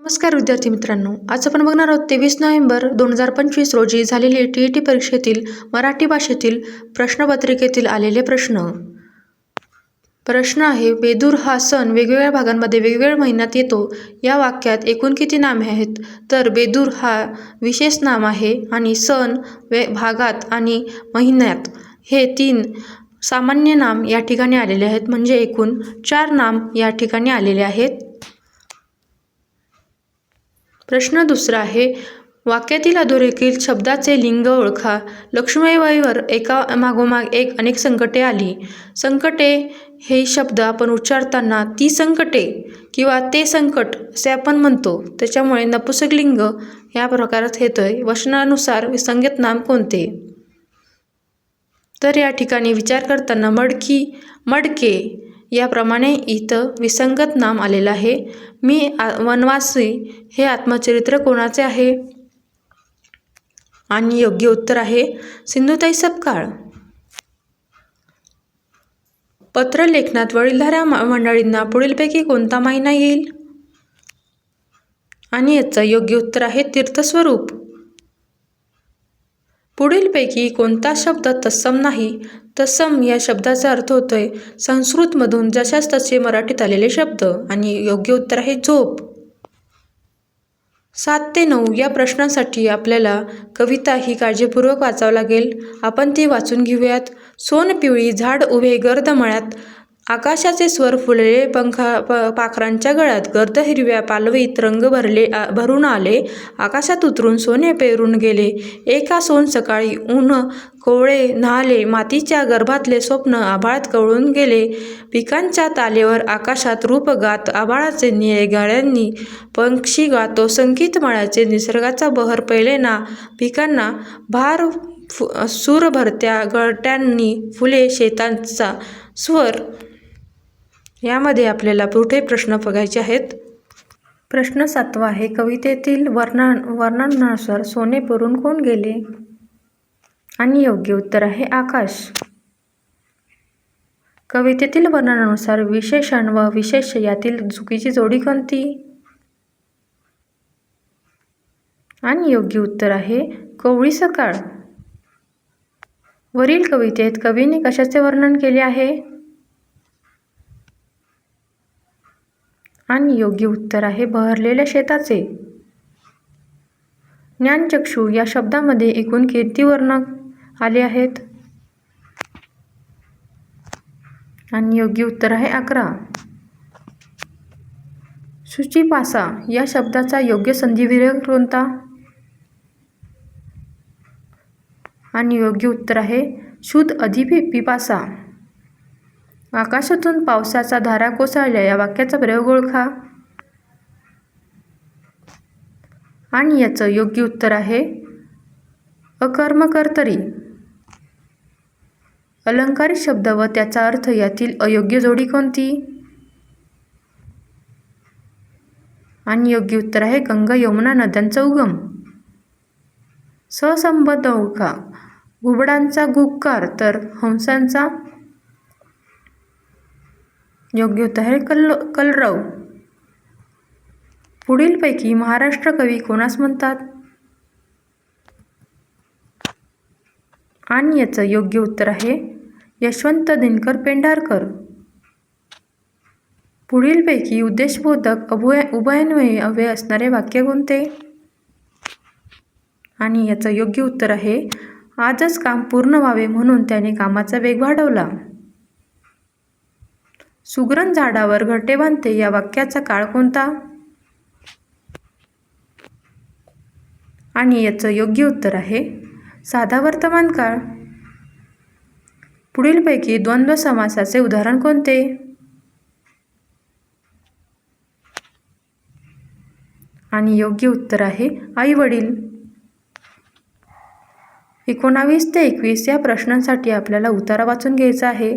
नमस्कार विद्यार्थी मित्रांनो, आज आपण बघणार आहोत 23 नोव्हेंबर 2025 रोजी झालेली TET परीक्षेतील मराठी भाषेतील प्रश्नपत्रिकेतील आलेले प्रश्न. प्रश्न आहे, बेदूर हा सण वेगवेगळ्या भागांमध्ये वेगवेगळ्या महिन्यात येतो. या वाक्यात एकूण किती नामे आहेत? तर बेदूर हा विशेष नाम आहे आणि सण भागात आणि महिन्यात हे 3 सामान्य नाम या ठिकाणी आलेले आहेत, म्हणजे एकूण 4 नाम या ठिकाणी आलेले आहेत. प्रश्न दुसरा आहे, वाक्यातील अधोरेखित शब्दाचे लिंग ओळखा. लक्ष्मीबाईवर एका मागोमाग एक अनेक संकटे आली. संकटे हे शब्द आपण उच्चारताना ती संकटे किंवा ते संकट असे आपण म्हणतो, त्याच्यामुळे नपुंसकलिंग या प्रकारात येतोय. वचनानुसार विसंगत नाम कोणते? तर या ठिकाणी विचार करताना मडकी, मडके याप्रमाणे इथं विसंगत नाम आलेलं आहे. मी वनवासी हे आत्मचरित्र कोणाचे आहे? आणि योग्य उत्तर आहे सिंधुताई सपकाळ. पत्र लेखनात वडीलधाऱ्या मंडळींना पुढीलपैकी कोणता महिना येईल? आणि याचं योग्य उत्तर आहे तीर्थस्वरूप. पुढीलपैकी कोणता शब्द तत्सम नाही? तत्सम या शब्दाचा अर्थ होतोय संस्कृतमधून जशाच तसे मराठीत आलेले शब्द. आणि योग्य उत्तर आहे झोप. 7 ते 9 या प्रश्नांसाठी आपल्याला कविता ही काळजीपूर्वक वाचावं लागेल. आपण ती वाचून घेऊयात. सोनपिवळी झाड उभे गर्द मळ्यात, आकाशाचे स्वर फुलले पाखरांच्या गळ्यात, गर्द हिरव्या पालवीत रंग भरून आले, आकाशात उतरून सोने पेरून गेले, एका सोन सकाळी ऊन कोवळे न्हाले, मातीच्या गर्भातले स्वप्न आभाळात कवळून गेले, पिकांच्या तालेवर आकाशात रूप गात, आभाळाचे निळे गाड्यांनी पक्षी गातो, संगीत मळ्याचे निसर्गाचा बहर पहिले ना, पिकांना भार सूर भरत्या गळट्यांनी फुले शेतांचा स्वर. यामध्ये आपल्याला पुढे प्रश्न बघायचे आहेत. प्रश्न 7 आहे, कवितेतील वर्णनानुसार सोने पुरून कोण गेले? आणि योग्य उत्तर आहे आकाश. कवितेतील वर्णनानुसार विशेषण व विशेष यातील चुकीची जोडी कोणती? आणि योग्य उत्तर आहे कोवळी सकाळ. वरील कवितेत कवीने कशाचे वर्णन केले आहे? आणि योग्य उत्तर आहे बहरलेल्या शेताचे. ज्ञानचक्षु या शब्दामध्ये एकूण किती वर्ण आले आहेत? आणि योग्य उत्तर आहे 11. शुचिपासा या शब्दाचा योग्य संधिविराम कोणता? आणि योग्य उत्तर आहे शुद्ध अधिपिपासा. आकाशातून पावसाचा धारा कोसळल्या या वाक्याचा प्रयोग ओळखा. आणि याचं योग्य उत्तर आहे अकर्मकर्तरी. अलंकारिक शब्द व त्याचा अर्थ यातील अयोग्य जोडी कोणती? आणि योग्य उत्तर आहे गंगा यमुना नद्यांचा उगम. सहसंबंध ओळखा. घुबडांचा गुक्कार तर हंसांचा? योग्य उत्तर आहे कलरव. पुढीलपैकी महाराष्ट्र कवी कोणास म्हणतात? आणि याचं योग्य उत्तर आहे यशवंत दिनकर पेंढारकर. पुढीलपैकी उद्देशबोधक उभयन्वयी अव्यय असणारे वाक्य कोणते? आणि याचं योग्य उत्तर आहे आजच काम पूर्ण व्हावे म्हणून त्याने कामाचा वेग वाढवला. सुगरण झाडावर घरटे बांधते या वाक्याचा काळ कोणता? आणि याचं योग्य उत्तर आहे साधा वर्तमान काळ. पुढीलपैकी द्वंद्व समासाचे उदाहरण कोणते? आणि योग्य उत्तर आहे आई वडील. 19 ते 21 या प्रश्नांसाठी आपल्याला उतारा वाचून घ्यायचा आहे.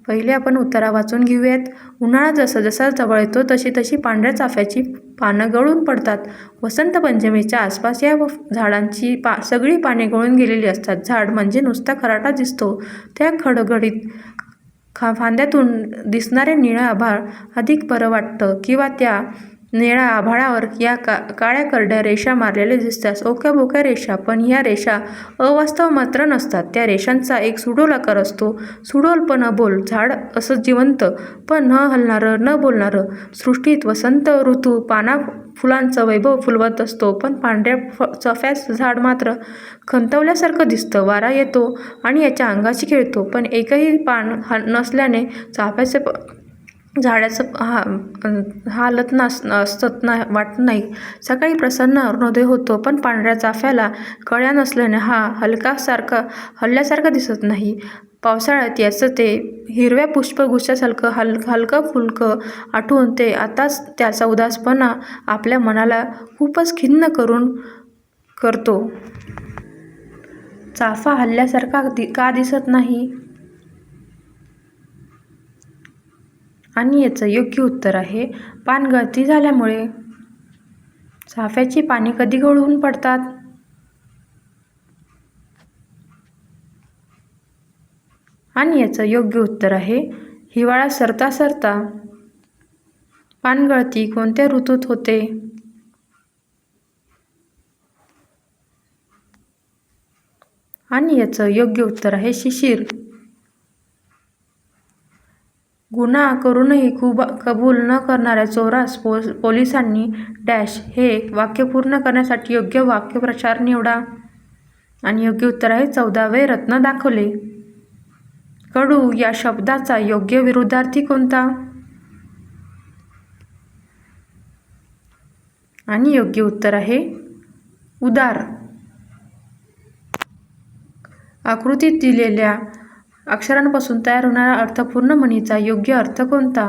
पहिले आपण उतारा वाचून घेऊयात. उन्हाळा जसा जसा जवळ येतो तशी तशी पांढऱ्या चाफ्याची पानं गळून पडतात. वसंत पंचमीच्या आसपास या झाडांची सगळी पाने गळून गेलेली असतात. झाड म्हणजे नुसता खराटा दिसतो. त्या खडखडीत फांद्यातून दिसणारे निळं आभाळ अधिक बरं वाटतं, किंवा त्या निळ्या आभाळावर या काळ्या करड्या रेषा मारलेल्या दिसतात, ओक्या बोक्या रेषा. पण ह्या रेषा अवास्तव मात्र नसतात. त्या रेषांचा एक सुडोल आकार असतो. सुडोल पण अबोल. झाड असं जिवंत पण न हलणारं, न बोलणारं. सृष्टीत वसंत ऋतू पाना फुलांचं वैभव फुलवत असतो, पण पांढऱ्या चाफ्याचं झाड मात्र खंतवल्यासारखं दिसतं. वारा येतो आणि याच्या अंगाशी खेळतो, पण एकही पान नसल्याने चाफ्याचे झाडाचं हालत असत वाटत नाही. सकाळी प्रसन्न अरुणोदय होतो, पण पांढऱ्या चाफ्याला कळ्या नसल्याने हा हलल्यासारखा दिसत नाही. पावसाळ्यात याचं ते हिरव्या पुष्पगुच्छासारखं हलकं फुलकं आठवून ते आताच त्याचा उदासपणा आपल्या मनाला खूपच खिन्न करतो. चाफा हलल्यासारखा का दिसत नाही? आणि याचं योग्य उत्तर आहे पानगळती झाल्यामुळे. चाफ्याची पाने कधी गळून पडतात? आणि याचं योग्य उत्तर आहे हिवाळा सरता सरता. पानगळती कोणत्या ऋतूत होते? आणि याचं योग्य उत्तर आहे शिशिर. गुन्हा करूनही कबूल न करणाऱ्या चोरास पोलिसांनी डॅश हे वाक्य पूर्ण करण्यासाठी योग्य वाक्यप्रचार निवडा. आणि योग्य उत्तर आहे 14वे रत्न दाखवले. कडू या शब्दाचा योग्य विरुद्धार्थी कोणता? आणि योग्य उत्तर आहे उदार. आकृतीत दिलेल्या अक्षरांपासून तयार होणाऱ्या अर्थपूर्ण म्हणीचा योग्य अर्थ कोणता?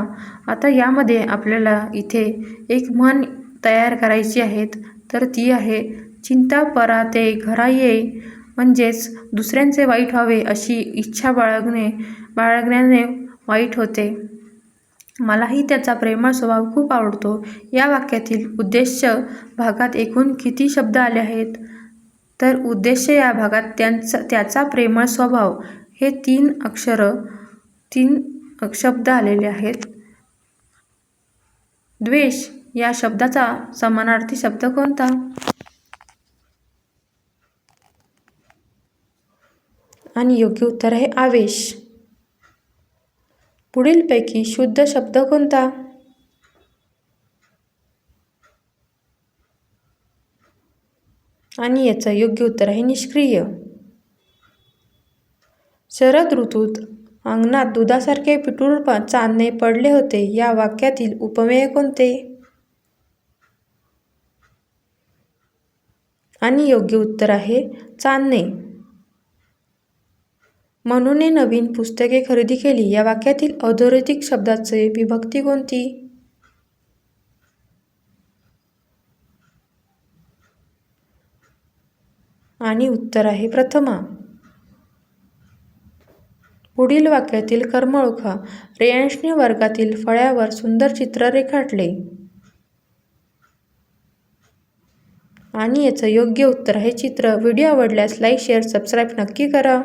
आता यामध्ये आपल्याला इथे एक म्हण तयार करायची आहे, तर ती आहे चिंता पराते घरा ये. म्हणजेच दुसऱ्यांचे वाईट व्हावे अशी इच्छा बाळगण्याने वाईट होते. मलाही त्याचा प्रेमळ स्वभाव खूप आवडतो. या वाक्यातील उद्देश्य भागात एकूण किती शब्द आले आहेत? तर उद्देश्य या भागात त्याचा प्रेमळ स्वभाव हे 3 शब्द आलेले आहेत. द्वेष या शब्दाचा समानार्थी शब्द कोणता? आणि योग्य उत्तर आहे आवेश. पुढीलपैकी शुद्ध शब्द कोणता? आणि याचं योग्य उत्तर आहे निष्क्रिय. शरद ऋतूत अंगणात दुधासारखे पिठूळ चांदणे पडले होते. या वाक्यातील उपमेय कोणते? आणि योग्य उत्तर आहे चांदणे. मनूने नवीन पुस्तके खरेदी केली. या वाक्यातील अधोरेखित शब्दाची विभक्ती कोणती? आणि उत्तर आहे प्रथमा. पुढील वाक्यातील कर्म ओळखा. रेयांशने वर्गातील फळ्यावर सुंदर चित्र रेखाटले. आणि याचं योग्य उत्तर आहे चित्र. व्हिडिओ आवडल्यास लाईक, शेअर, सबस्क्राईब नक्की करा.